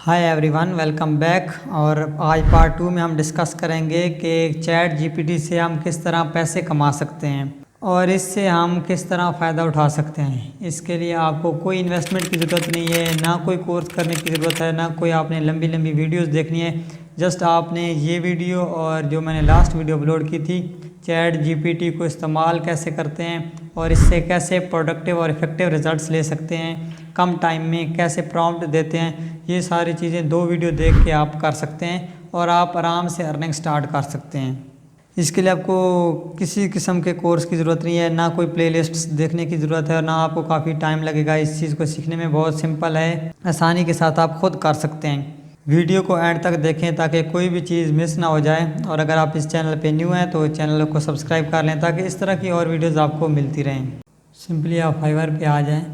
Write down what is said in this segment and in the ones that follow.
Hi everyone, welcome back. और आज part 2 में हम डिस्कस करेंगे कि चैट जीपीटी से हम किस तरह पैसे कमा सकते हैं और इससे हम किस तरह फ़ायदा उठा सकते हैं। इसके लिए आपको कोई इन्वेस्टमेंट की ज़रूरत नहीं है, ना कोई कोर्स करने की ज़रूरत है, ना कोई आपने लंबी लंबी वीडियोस देखनी है। जस्ट आपने ये वीडियो और जो मैंने लास्ट वीडियो अपलोड की थी, चैट जीपीटी को इस्तेमाल कैसे करते हैं और इससे कैसे प्रोडक्टिव और इफ़ेक्टिव रिज़ल्ट्स ले सकते हैं, कम टाइम में कैसे प्रॉम्प्ट देते हैं, ये सारी चीज़ें 2 वीडियो देख के आप कर सकते हैं और आप आराम से अर्निंग स्टार्ट कर सकते हैं। इसके लिए आपको किसी किस्म के कोर्स की ज़रूरत नहीं है, ना कोई प्लेलिस्ट्स देखने की ज़रूरत है, ना आपको काफ़ी टाइम लगेगा। इस चीज़ को सीखने में बहुत सिंपल है, आसानी के साथ आप खुद कर सकते हैं। वीडियो को एंड तक देखें ताकि कोई भी चीज़ मिस ना हो जाए। और अगर आप इस चैनल पे न्यू हैं तो चैनल को सब्सक्राइब कर लें ताकि इस तरह की और वीडियोज़ आपको मिलती रहें। सिंपली आप फाइवर पे आ जाएँ।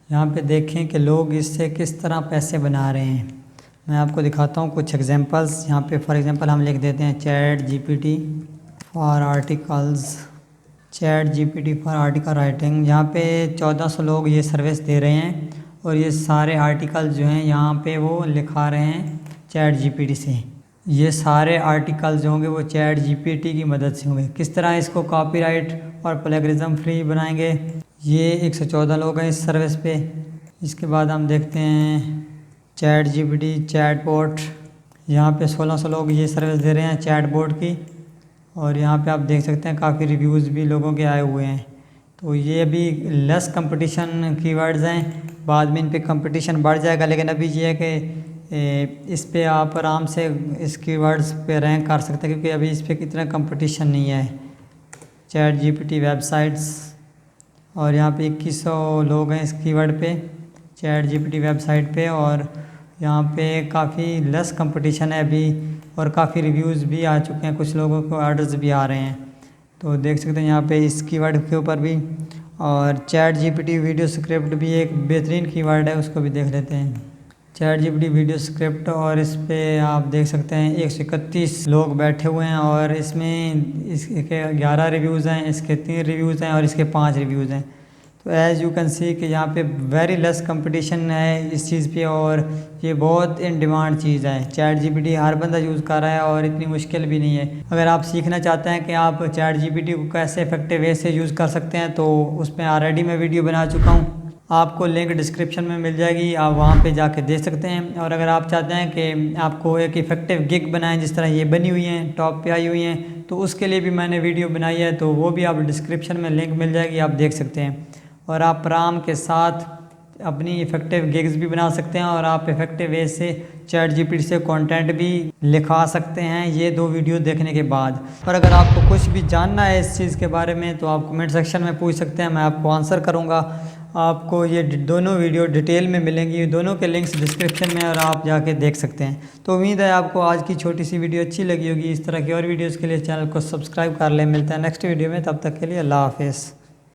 यहाँ पे देखें कि लोग इससे किस तरह पैसे बना रहे हैं। मैं आपको दिखाता हूँ कुछ एग्जांपल्स। यहाँ पे फॉर एग्जांपल हम लिख देते हैं chat GPT for articles, chat GPT for article writing. यहाँ पे 1400 लोग ये सर्विस दे रहे हैं और ये सारे आर्टिकल जो हैं यहाँ पे वो लिखा रहे हैं चैट जीपीटी से। ये सारे आर्टिकल जो होंगे वो चैट जीपीटी की मदद से होंगे। किस तरह इसको कॉपीराइट और प्लेगरिज्म फ्री बनाएंगे, ये 114 लोग हैं इस सर्विस पे। इसके बाद हम देखते हैं चैट जीपीटी चैटबॉट। यहाँ पे 1600 लोग ये सर्विस दे रहे हैं चैटबॉट की। और यहाँ पे आप देख सकते हैं काफ़ी रिव्यूज़ भी लोगों के आए हुए हैं। तो ये अभी लेस कंपटीशन कीवर्ड्स हैं, बाद में इन पे कंपटीशन बढ़ जाएगा, लेकिन अभी ये है कि इस पे आप आराम से इस कीवर्ड्स पे रैंक कर सकते हैं क्योंकि अभी इस पे इतना कंपटीशन नहीं है। चैट जीपीटी वेबसाइट्स, और यहाँ पे 2100 लोग हैं इस कीवर्ड पे चैट जीपीटी वेबसाइट पे। और यहाँ पे काफ़ी लेस कंपटीशन है अभी और काफ़ी रिव्यूज़ भी आ चुके हैं, कुछ लोगों को ऑर्डर्स भी आ रहे हैं। तो देख सकते हैं यहाँ पे इस कीवर्ड के ऊपर भी। और चैट जीपीटी वीडियो स्क्रिप्ट भी एक बेहतरीन कीवर्ड है, उसको भी देख लेते हैं। चैट जीपीटी वीडियो स्क्रिप्ट, और इस पे आप देख सकते हैं 131 लोग बैठे हुए हैं और इसमें इसके 11 रिव्यूज़ हैं, इसके 3 रिव्यूज़ हैं और इसके 5 रिव्यूज़ हैं। तो एज़ यू कैन सी कि यहाँ पे वेरी लेस कंपटीशन है इस चीज़ पे और ये बहुत इन डिमांड चीज़ है। चैट जीपीटी हर बंदा यूज़ कर रहा है और इतनी मुश्किल भी नहीं है। अगर आप सीखना चाहते हैं कि आप चैट जीपीटी को कैसे इफेक्टिव वे से यूज़ कर सकते हैं तो उसमें ऑलरेडी मैं वीडियो बना चुका हूँ, आपको लिंक डिस्क्रिप्शन में मिल जाएगी, आप वहाँ पे जाके देख सकते हैं। और अगर आप चाहते हैं कि आपको एक इफ़ेक्टिव गिग बनाएं जिस तरह ये बनी हुई हैं, टॉप पे आई हुई हैं, तो उसके लिए भी मैंने वीडियो बनाई है, तो वो भी आप डिस्क्रिप्शन में लिंक मिल जाएगी, आप देख सकते हैं। और आप आराम के साथ अपनी इफ़ेक्टिव गिग्स भी बना सकते हैं और आप इफ़ेक्टिव वे से चैट जीपीटी से कंटेंट भी लिखा सकते हैं ये 2 वीडियो देखने के बाद। और अगर आपको कुछ भी जानना है इस चीज़ के बारे में तो आप कमेंट सेक्शन में पूछ सकते हैं, मैं आपको आंसर करूँगा। आपको ये दोनों वीडियो डिटेल में मिलेंगी, दोनों के लिंक्स डिस्क्रिप्शन में, और आप जाके देख सकते हैं। तो उम्मीद है आपको आज की छोटी सी वीडियो अच्छी लगी होगी। इस तरह की और वीडियोज़ के लिए चैनल को सब्सक्राइब कर लें। मिलता है नेक्स्ट वीडियो में, तब तक के लिए अल्लाह हाफिज़।